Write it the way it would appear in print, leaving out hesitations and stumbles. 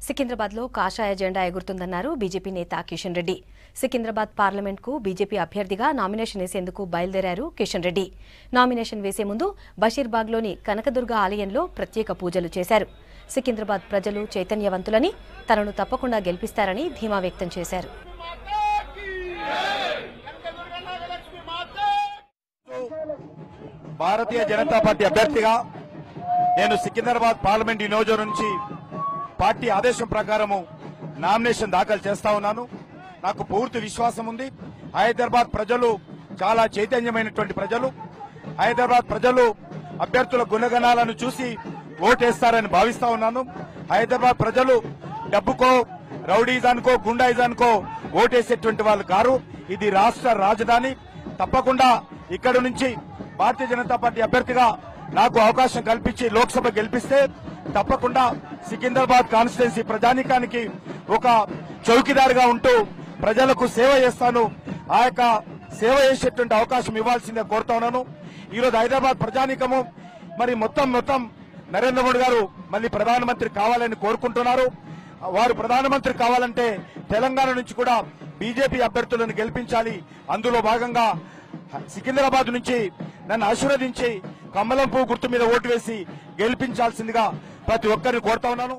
సికింద్రాబాద్ లో కాషాయ జెండా ఎగురుతుందన్నారు బీజేపీ నేత కిషన్ రెడ్డి. సికింద్రాబాద్ పార్లమెంట్ కు బీజేపీ అభ్యర్థిగా నామినేషన్ వేసేందుకు బయలుదేరారు కిషన్ రెడ్డి. నామినేషన్ వేసే ముందు బషీర్బాగ్ లోని కనకదుర్గ ఆలయంలో ప్రత్యేక పూజలు చేశారు. సికింద్రాబాద్ ప్రజలు చైతన్యవంతులని, తనను తప్పకుండా గెలిపిస్తారని ధీమా వ్యక్తం చేశారు. భారతీయ జనతా పార్టీ అభ్యర్థిగా నేను సికింద్రాబాద్ పార్లమెంట్ నియోజకవర్గం నుంచి పార్టీ ఆదేశం ప్రకారము నామినేషన్ దాఖలు చేస్తా ఉన్నాను. నాకు పూర్తి విశ్వాసం ఉంది. హైదరాబాద్ ప్రజలు చాలా చైతన్యమైనటువంటి ప్రజలు. హైదరాబాద్ ప్రజలు అభ్యర్థుల గుణగణాలను చూసి ఓటేస్తారని భావిస్తా ఉన్నాను. హైదరాబాద్ ప్రజలు డబ్బుకో, రౌడీజానికో, గుండాయిజానికో ఓటేసేటువంటి వాళ్ళు కారు. ఇది రాష్ట్ర రాజధాని. తప్పకుండా ఇక్కడి నుంచి భారతీయ జనతా పార్టీ అభ్యర్థిగా నాకు అవకాశం కల్పించి లోక్సభ గెలిపిస్తే తప్పకుండా సికింద్రాబాద్ కాన్స్టిట్యున్సీ ప్రజానీకానికి ఒక చౌకీదారుగా ఉంటూ ప్రజలకు సేవ చేస్తాను. ఆ యొక్క సేవ చేసేటువంటి అవకాశం ఇవ్వాల్సిందే కోరుతా ఉన్నాను. ఈరోజు హైదరాబాద్ ప్రజానీకము మరి మొత్తం నరేంద్ర మోడీ గారు మళ్ళీ ప్రధానమంత్రి కావాలని కోరుకుంటున్నారు. వారు ప్రధానమంత్రి కావాలంటే తెలంగాణ నుంచి కూడా బీజేపీ అభ్యర్థులను గెలిపించాలి. అందులో భాగంగా సికింద్రాబాద్ నుంచి నన్ను ఆశీర్వదించి కమలం పువ్వు గుర్తు మీద ఓటు వేసి గెలిపించాల్సిందిగా ప్రతి ఒక్కరిని కోరుతా ఉన్నాను.